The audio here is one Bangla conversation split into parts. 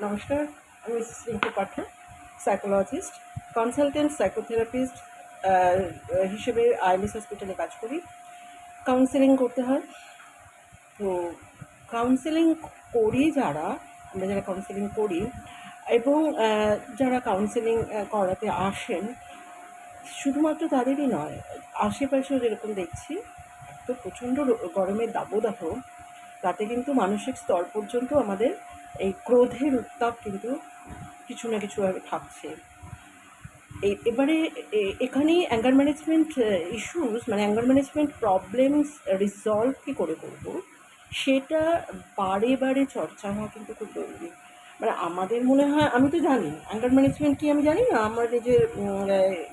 নমস্কার, আমি মিসেস রিঙ্কু পাঠক, সাইকোলজিস্ট, কনসালটেন্ট সাইকোথেরাপিস্ট হিসেবে আইএলএস হসপিটালে কাজ করি। কাউন্সেলিং করতে হয়। তো কাউন্সেলিং করি আমরা যারা কাউন্সেলিং করি এবং যারা কাউন্সেলিং করাতে আসেন, শুধুমাত্র তাদেরই নয়, আশেপাশেও যেরকম দেখছি, তো প্রচণ্ড গরমের দাবদাহ, তাতে কিন্তু মানসিক স্তর পর্যন্ত আমাদের এই ক্রোধের উত্তাপ কিন্তু কিছু না কিছুভাবে থাকছে। এবারে এখানেই অ্যাঙ্গার ম্যানেজমেন্ট ইস্যুস, মানে অ্যাঙ্গার ম্যানেজমেন্ট প্রবলেমস রিজলভ কী করে করব, সেটা বারে বারে চর্চা হওয়া কিন্তু খুব জরুরি। মানে আমাদের মনে হয়, আমি তো জানি অ্যাঙ্গার ম্যানেজমেন্ট কি, আমি জানি না। আমার এই যে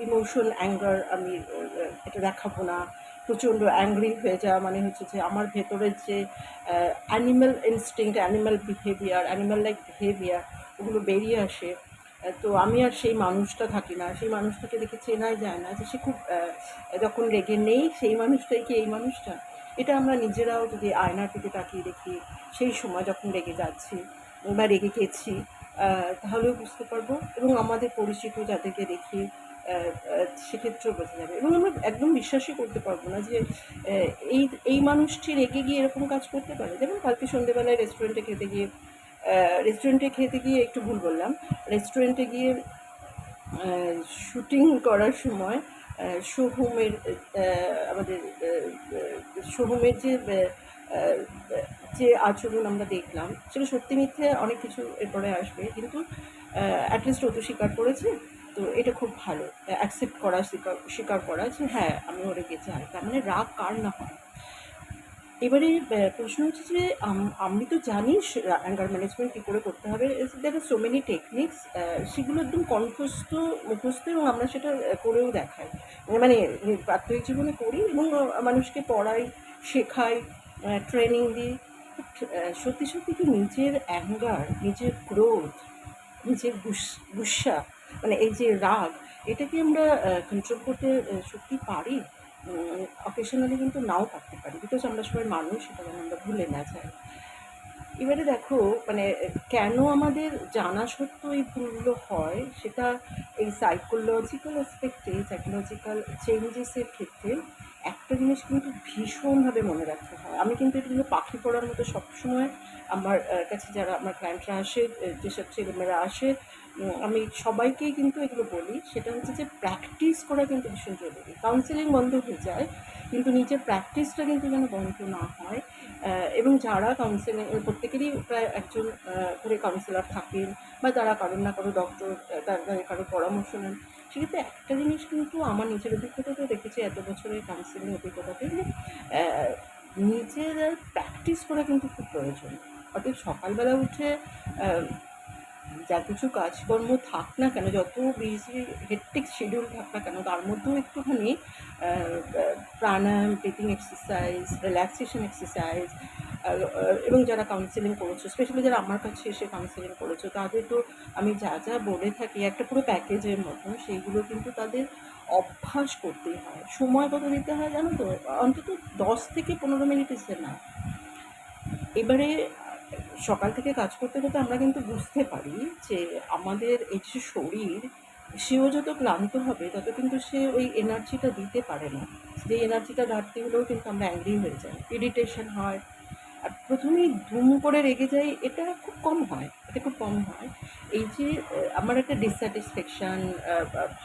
ইমোশন অ্যাঙ্গার, আমি এটা দেখাবো না, প্রচণ্ড অ্যাংরি হয়ে যাওয়া, মানে হচ্ছে যে আমার ভেতরের যে animal instinct, animal behaviour, animal like behaviour, ওগুলো বেরিয়ে আসে। তো আমি আর সেই মানুষটা থাকি না, সেই মানুষটাকে দেখে চেনাই যায় না যে সে খুব যখন রেগে নেই, সেই মানুষটাই কি এই মানুষটা। এটা আমরা নিজেরাও যদি আয়নার দিকে তাকিয়ে দেখি, সেই সময় যখন রেগে যাচ্ছি বা রেগে গেছি, তাহলেও বুঝতে পারবো, এবং আমাদের পরিচিত যাদেরকে দেখি সেক্ষেত্রেও বোঝা যাবে। এবং আমরা একদম বিশ্বাসই করতে পারবো না যে এই এই মানুষটি রেগে গিয়ে এরকম কাজ করতে পারে। যেমন কালকে সন্ধ্যেবেলায় রেস্টুরেন্টে খেতে গিয়ে একটু ভুল বললাম, রেস্টুরেন্টে গিয়ে শুটিং করার সময় সোহমের আমাদের সোহমের যে আচরণ আমরা দেখলাম, সেটা সত্যি মিথ্যে অনেক কিছু এরপরে আসবে, কিন্তু অ্যাটলিস্ট ও তো স্বীকার করেছে। তো এটা খুব ভালো, অ্যাকসেপ্ট করা, স্বীকার করা যে হ্যাঁ আমি ওরে গেছি। আর তার মানে রাগ কার না হয়। এবারে প্রশ্ন হচ্ছে যে আমি তো জানি অ্যাঙ্গার ম্যানেজমেন্ট কী করে করতে হবে। দেয়ার আর সো মেনি টেকনিক্স, সেগুলো একদম মুখস্থ, এবং আমরা সেটা করেও দেখাই। মানে প্রাত্যহিক জীবনে করি এবং মানুষকে পড়াই, শেখাই, ট্রেনিং দিই। সত্যি সত্যি কি নিজের অ্যাঙ্গার, নিজের ক্রোধ, নিজের গুসা, মানে এই যে রাগ, এটা কি আমরা কন্ট্রোল করতে সত্যি পারি? অকেশনালি কিন্তু নাও পারতে পারি, বিকজ আমরা সবাই মানুষ, সেটা যেন আমরা ভুলে না যাই। এবারে দেখো, মানে কেন আমাদের জানা সত্ত্বেও এই ভুলগুলো হয়, সেটা এই সাইকোলজিক্যাল চেঞ্জেসের ক্ষেত্রে একটা জিনিস কিন্তু ভীষণভাবে মনে রাখতে হয়। আমি কিন্তু এটা কিন্তু পাখি পড়ার মতো সবসময় আমার কাছে যারা আমার ক্লায়েন্টরা আসে, যেসব ছেলেমেয়েরা আসে, আমি সবাইকেই কিন্তু এগুলো বলি। সেটা হচ্ছে যে প্র্যাকটিস করা কিন্তু ভীষণ জরুরি। কাউন্সেলিং বন্ধ হয়ে যায়, কিন্তু নিজের প্র্যাকটিসটা কিন্তু যেন বন্ধ না হয়। এবং যারা কাউন্সেলিং, প্রত্যেকেরই প্রায় একজন করে কাউন্সিলর থাকেন, বা তারা কারোর না কারো ডক্টর, তাদের কারোর পরামর্শ নেন। সেক্ষেত্রে একটা জিনিস কিন্তু আমার নিজের অভিজ্ঞতাতেও দেখেছি, এত বছরের কাউন্সিলিং অভিজ্ঞতাতে, যে নিজের প্র্যাকটিস করা কিন্তু খুব প্রয়োজন। অর্থাৎ সকালবেলা উঠে যা কিছু কাজকর্ম থাক না কেন, যত বিজি হেক্টিক শিডিউল থাক না কেন, তার মধ্যেও একটুখানি প্রাণায়াম, ব্রিথিং এক্সারসাইজ, রিল্যাক্সেশন এক্সারসাইজ, এবং যারা কাউন্সেলিং করেছো, স্পেশালি যারা আমার কাছে এসে কাউন্সেলিং করেছো, তাদের তো আমি যা যা বলে থাকি একটা পুরো প্যাকেজের মতো, সেইগুলো কিন্তু তাদের অভ্যাস করতেই হয়। সময় কত দিতে হয় জানো তো? অন্তত 10 থেকে 15 মিনিট না। এবারে সকাল থেকে কাজ করতে করতে আমরা কিন্তু বুঝতে পারি যে আমাদের এই যে শরীর, সেও যত ক্লান্ত হবে, তত কিন্তু সে ওই এনার্জিটা দিতে পারে না। যে এনার্জিটা ঘাটতি হলেও কিন্তু আমরা অ্যাংরি হয়ে যাই, ইরিটেশন হয়। আর প্রথমেই ধুম করে রেগে যাই, এটা খুব কম হয়, এই যে আমার একটা ডিসস্যাটিসফ্যাকশান,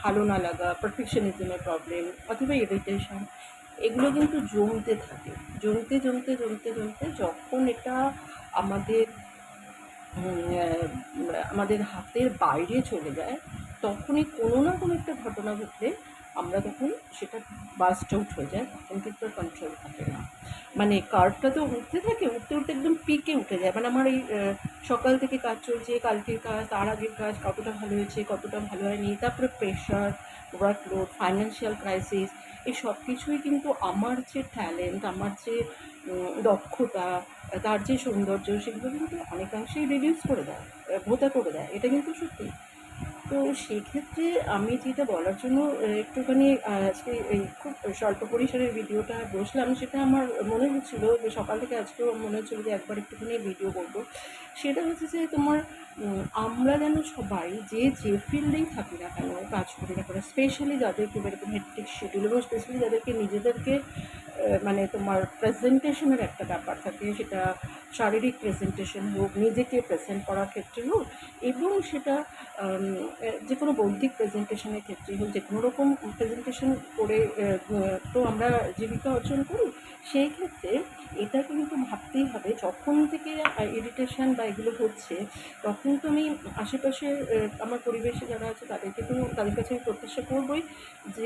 ভালো না লাগা, পারফেকশনিজমের প্রবলেম, অথবা ইরিটেশন, এগুলো কিন্তু জমতে থাকে। জমতে যখন এটা আমাদের আমাদের হাতের বাইরে চলে যায়, তখনই কোনো না কোনো একটা ঘটনা ঘটলে আমরা তখন সেটা বাস্ট আউট হয়ে যায়, তখন কিন্তু আর কন্ট্রোল থাকে না। মানে কার্ভটা তো উঠতে একদম পিকে উঠে যায়। মানে আমার এই সকাল থেকে কাজ চলছে, কালকের কাজ, তার আগের কাজ, কতটা ভালো হয়েছে, কতটা ভালো হয়নি, তারপরে প্রেশার, ওয়ার্কলোড, ফাইন্যান্সিয়াল ক্রাইসিস, এই সব কিছুই কিন্তু আমার যে ট্যালেন্ট, আমার যে দক্ষতা, তার যে সৌন্দর্য, সেগুলো কিন্তু অনেকাংশেই রিডিউস করে দেয়, ভোঁতা করে দেয়। এটা কিন্তু সত্যি। তো সেক্ষেত্রে আমি যেটা বলার জন্য একটুখানি আজকে এই খুব স্বল্প পরিসরের ভিডিওটা বসলাম, সেটা আমার মনে হচ্ছিলো যে সকাল থেকে আজকেও মনে হচ্ছিলো যে একবার একটুখানি ভিডিও করবো। সেটা হচ্ছে যে তোমার আমরা যেন সবাই যে ফিল্ডেই থাকি না কেন, কাজ করি না কেন, স্পেশালি যাদেরকে এরকম হেক্টিক শিডিউল এবং স্পেশালি যাদেরকে নিজেদেরকে মানে তোমার প্রেজেন্টেশনের একটা ব্যাপার থাকে, সেটা শারীরিক প্রেজেন্টেশন হোক, নিজেকে প্রেজেন্ট করার ক্ষেত্রে হোক, এবং সেটা যে কোনো বৌদ্ধিক প্রেজেন্টেশনের ক্ষেত্রে হোক, যে কোনো রকম প্রেজেন্টেশন করে তো আমরা জীবিকা অর্জন করি। সেই ক্ষেত্রে এটা কিন্তু ভাবতেই হবে, যখন থেকে ইরিটেশন বা এগুলো হচ্ছে, তখন তো আমি আশেপাশে আমার পরিবেশে যারা আছে তাদেরকে তো, তাদের কাছে আমি প্রত্যাশা করবই যে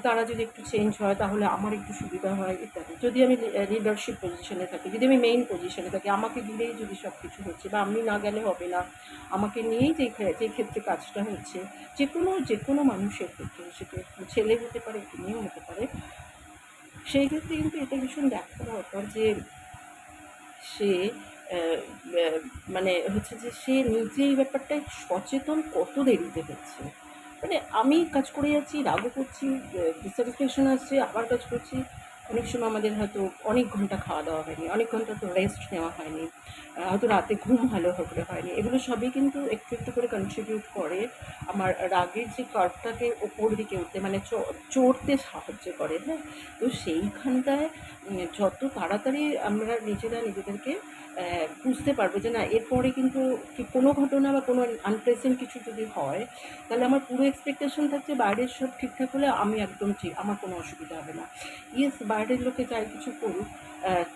তারা যদি একটু চেঞ্জ হয় তাহলে আমার একটু সুবিধা হয় ইত্যাদি। যদি আমি লিডারশিপ পজিশনে থাকি, যদি আমি মেইন পজিশনে থাকি, আমাকে দিলেই যদি সব কিছু হচ্ছে বা আমি না গেলে হবে না, আমাকে নিয়েই যে ক্ষেত্রে কাজটা হচ্ছে, যে কোনো মানুষের ক্ষেত্রে, সেটা ছেলে হতে পারে, একটু মেয়েও হতে পারে, সেই ক্ষেত্রে কিন্তু এটা ভীষণ দেখা দরকার যে সে আহ, আহ, মানে হচ্ছে যে সে নিজে এই ব্যাপারটায় সচেতন কত দেরিতে হচ্ছে। মানে আমি কাজ করে যাচ্ছি, রাগও করছি, ডিসস্যাটিসফ্যাকশন আসছে, আবার কাজ করছি। অনেক সময় আমাদের হয়তো অনেক ঘন্টা খাওয়া দাওয়া হয়নি, অনেক ঘন্টা তো রেস্ট নেওয়া হয়নি, হয়তো রাতে ঘুম ভালো করে হয়নি। এগুলো সবই কিন্তু একটু একটু করে কন্ট্রিবিউট করে আমার রাগের যে কার্ভটাকে ওপর দিকে উঠতে, মানে চড়তে সাহায্য করে। হ্যাঁ, তো সেইখানটায় যত তাড়াতাড়ি আমরা নিজেরা নিজেদেরকে বুঝতে পারবো যে না, এরপরে কিন্তু কোনো ঘটনা বা কোনো আনপ্লেজেন্ট কিছু যদি হয়, তাহলে আমার পুরো এক্সপেকটেশন থাকছে বাইরের সব ঠিকঠাক হলে আমি একদম ঠিক, আমার কোনো অসুবিধা হবে না। ইয়েস, বাইরের লোকে যাই কিছু করুক,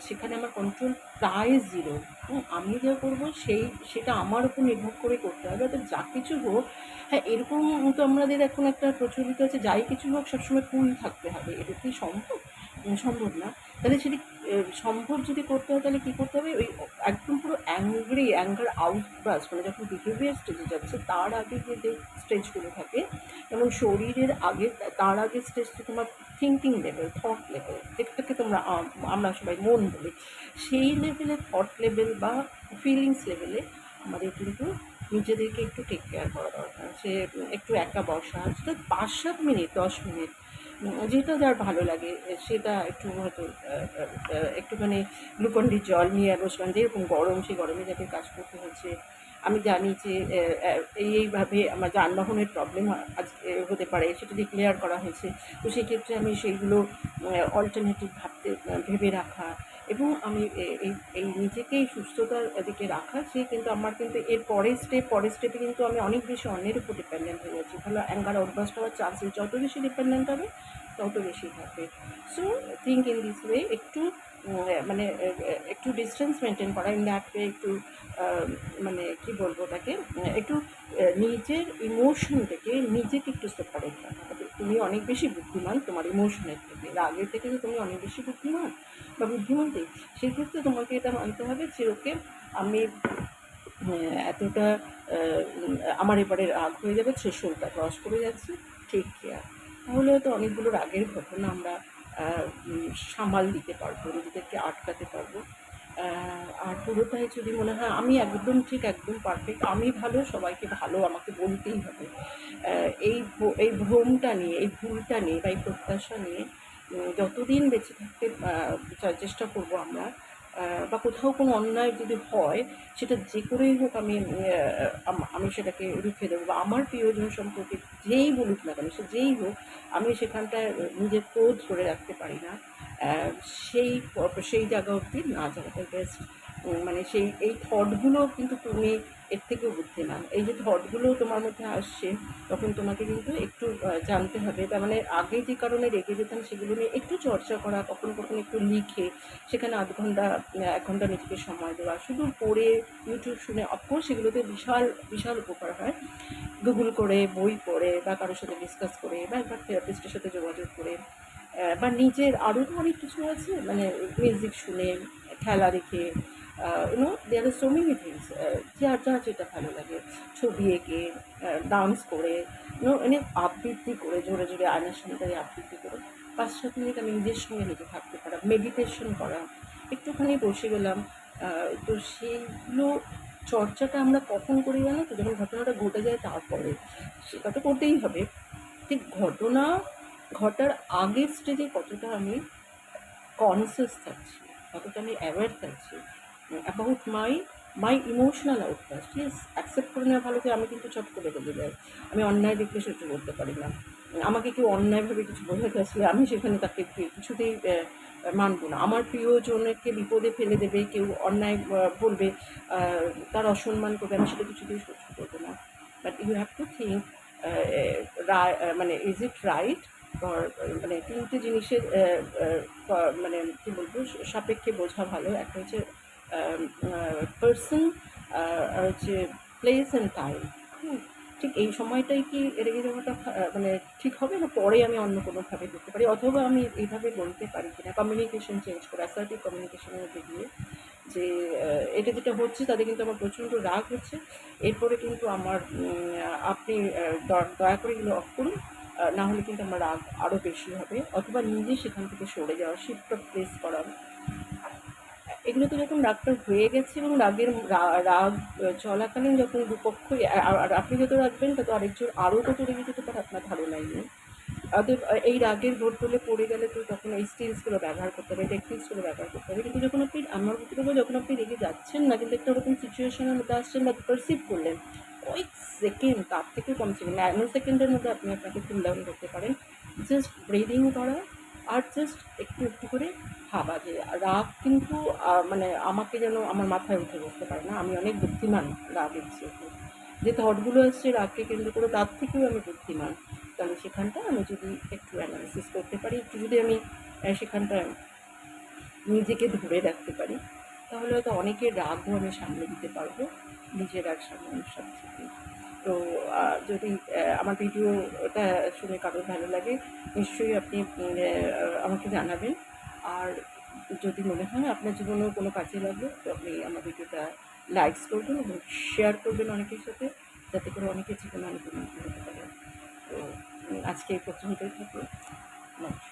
সেখানে আমার কন্ট্রোল প্রায় জিরো। আমি যা করবো সেটা আমার উপর নির্ভর করে করতে হবে। অর্থাৎ যা কিছু হোক, হ্যাঁ, এরকম তো আমাদের এখন একটা প্রচলিত আছে, যাই কিছু হোক সবসময় কুল থাকতে হবে। এটা কি সম্ভব? সম্ভব না। তাহলে সেটি সম্ভব যদি করতে হয়, তাহলে কী করতে হবে, ওই একদম পুরো অ্যাঙ্গার আউটবার্স্ট, মানে যখন বিহেভিয়ার স্টেজে যাচ্ছে তার আগে যে স্টেজগুলো থাকে, যেমন শরীরের আগে, তার আগে স্টেজটা তোমার থিঙ্কিং লেভেল, থট লেভেল, যেটাকে আমরা সবাই মন বলি, সেই লেভেলে, থট লেভেল বা ফিলিংস লেভেলে আমাদের কিন্তু নিজেদেরকে একটু টেক কেয়ার করা দরকার। সে একটু একা বসা, সেটা 5-7 মিনিট, 10 মিনিট, যেটা যার ভালো লাগে সেটা একটু হয়তো একটুখানি গ্লুকন-ডি জল নিয়ে বসলাম, যেরকম গরম, সেই গরমে যাতে কাজ করতে হচ্ছে। আমি জানি যে এইভাবে আমার যানবাহনের প্রবলেম আজকে হতে পারে, সেটা ডিক্লেয়ার করা হয়েছে। তো সেক্ষেত্রে আমি সেইগুলো অল্টারনেটিভ ভেবে রাখা, এবং আমি এই নিজেকেই সুস্থতার দিকে রাখা, সে কিন্তু আমার কিন্তু এর পরের স্টেপে কিন্তু আমি অনেক বেশি অন্যের উপর ডিপেন্ডেন্ট হয়ে যাচ্ছি। তাহলে অ্যাঙ্গার আউটবার্স্ট হওয়ার চান্সেস যত বেশি ডিপেন্ডেন্ট হবে তত বেশি থাকবে। So think in this way, একটু মানে একটু ডিস্টেন্স মেনটেন করা, ইন দ্যাট ওয়ে একটু মানে কী বলবো ওটাকে, একটু নিজের ইমোশন থেকে নিজেকে একটু সেপারেট রাখা হবে। তুমি অনেক বেশি বুদ্ধিমান তোমার ইমোশনের থেকে, রাগের থেকে যে তুমি অনেক বেশি বুদ্ধিমান বা বুদ্ধিমতী, সেক্ষেত্রে তোমাকে এটা মানতে হবে যে ওকে, আমি এতটা আমার এবারে রাগ হয়ে যাবে, থ্রেশহোল্ডটা ক্রস করে যাচ্ছি, টেক কেয়ার। তাহলে হয়তো অনেকগুলো রাগের ঘটনা আমরা সামাল দিতে পারবো, নিজেদেরকে আটকাতে পারবো। আর পুরোটাই যদি মনে হয় আমি একদম ঠিক, একদম পারফেক্ট, আমি ভালো, সবাইকে ভালো আমাকে বলতেই হবে, এই ভ্রমটা নিয়ে, এই ভুলটা নিয়ে বা এই প্রত্যাশা নিয়ে যতদিন বেঁচে থাকতে চেষ্টা করবো আমরা, বা কোথাও কোনো অন্যায় যদি হয়, সেটা যে করেই হোক আমি সেটাকে রুখে দেবো, বা আমার প্রিয়জন সম্পর্কে যেই বলুক না কেন, সে যেই হোক, আমি সেখানটায় নিজের ক্রোধ ধরে রাখতে পারি না। আহ, সেই সেই জায়গা অবধি না যাওয়াটাই বেস্ট। মানে এই থটগুলো কিন্তু তুমি এর থেকেও বুদ্ধিমান। এই যে থটগুলো তোমার মধ্যে আসছে, তখন তোমাকে কিন্তু একটু জানতে হবে, তার মানে আগে যে কারণে রেগে যেতাম সেগুলো নিয়ে একটু চর্চা করা, কখনো কখনো একটু লিখে সেখানে আধ ঘন্টা 1 ঘন্টা নিজেকে সময় দেওয়া, শুধু পড়ে ইউটিউব শুনে, অফকোর্স সেগুলোতে বিশাল বিশাল উপকার হয়, গুগল করে, বই পড়ে, বা কারোর সাথে ডিসকাস করে, বা একবার থেরাপিস্টের সাথে যোগাযোগ করে, বা নিজের আরও তো অনেক কিছু আছে, মানে মিউজিক শুনে, খেলা দেখে, দেয়ার আর সো মেনি থিংস, যার যার যেটা ভালো লাগে, ছবি এঁকে, ডান্স করে, মানে আবৃত্তি করে, জোরে জোরে আয়নার সামনে দাঁড়িয়ে আবৃত্তি করে 5-7 মিনিট আমি নিজের সঙ্গে নিজে থাকতে পারা, মেডিটেশন করা, একটুখানি বসে গেলাম। তো সেইগুলো চর্চাটা আমরা কখন করি জানো তো, যখন ঘটনাটা ঘটে যায় তারপরে। সেটা তো করতেই হবে। ঠিক ঘটনা ঘটার আগের স্টেজে কতটা আমি কনসিয়াস থাকছি, কতটা আমি অ্যাওয়্যার থাকছি about my my emotional outcast, yes, accept করে নেওয়া ভালো যে আমি কিন্তু চট করে বলে যাই। আমি অন্যায় দেখলে সহ্য করতে পারি না। আমাকে কেউ অন্যায়ভাবে কিছু বোঝাতে আসলে আমি সেখানে তাকে কিছুতেই মানব না। আমার প্রিয়জনকে বিপদে ফেলে দেবে, কেউ অন্যায় বলবে, আ তার অসম্মান করবে, আমি সেটা কিছুতেই সহ্য করব না। But you have to think, মানে ইজ ইট রাইট, অর মানে ৩ টে জিনিসের মানে কী বলবো, সাপেক্ষে বোঝা ভালো। একটা হচ্ছে পার্সন, আর হচ্ছে প্লেস অ্যান্ড টাইম। হুম? ঠিক এই সময়টাই কি রেগে যাওয়াটা মানে ঠিক হবে, না পরে আমি অন্য কোনোভাবে করতে পারি, অথবা আমি এইভাবে বলতে পারি কিনা কমিউনিকেশন চেঞ্জ করে অ্যাসার্টিভ কমিউনিকেশনের মধ্যে গিয়ে যে এটা যেটা হচ্ছে তাতে কিন্তু আমার প্রচণ্ড রাগ হচ্ছে, এরপরে কিন্তু আমার আপনি দয়া করে এগুলো অফ করুন, না হলে কিন্তু আমার রাগ আরও বেশি হবে, অথবা নিজে সেখান থেকে সরে যাওয়া, শিফট অফ প্লেস করা। এগুলোতে যখন রাগটা হয়ে গেছে এবং রাগ চলাকালীন যখন দুপক্ষই আর আপনি যত রাখবেন তত আরেকজন আরও কত রেগে যেতে পারে আপনার ধারণাই নেই। অতএব এই রাগের ঘোরতলে পড়ে গেলে তো তখন এই স্কিলসগুলো ব্যবহার করতে হবে, টেকনিক্সগুলো ব্যবহার করতে হবে। কিন্তু যখন আপনি, আমার বক্তব্য, যখন আপনি রেগে যাচ্ছেন না কিন্তু একটা ওরকম সিচুয়েশনের মধ্যে আসছেন বা পারসিভ করলেন, কয়েক সেকেন্ড, তার থেকে কম সেকেন্ড, ন্যানো সেকেন্ডের মধ্যে আপনি আপনাকে কুল ডাউন করতে পারেন। জাস্ট ব্রিদিং করা, আর জাস্ট একটু একটু করে ভাবা যে রাগ কিন্তু মানে আমাকে যেন আমার মাথায় উঠে বসতে পারে না, আমি অনেক বুদ্ধিমান রাগের চেয়ে। যে থটগুলো আসছে রাগকে কেন্দ্র করে তার থেকেও আমি বুদ্ধিমান। তাহলে সেখানটা আমি যদি একটু অ্যানালিসিস করতে পারি, একটু যদি আমি সেখানটায় নিজেকে ধরে রাখতে পারি, তাহলে হয়তো অনেকের রাগও আমি সামলে দিতে পারবো, নিজের রাগ সামলানোর সাথে সাথে। তো যদি আমার ভিডিওটা শুনে কারোর ভালো লাগে, নিশ্চয়ই আপনি আমাকে জানাবেন। আর যদি মনে হয় আপনার জীবনেও কোনো কাজে লাগবে, তো আপনি আমার ভিডিওটা লাইকস করবেন এবং শেয়ার করবেন অনেকের সাথে, যাতে করে অনেকের জীবনে অনেক উন্নতি হতে পারে। তো আজকে এই পর্যন্তই থাকলো। নমস্কার।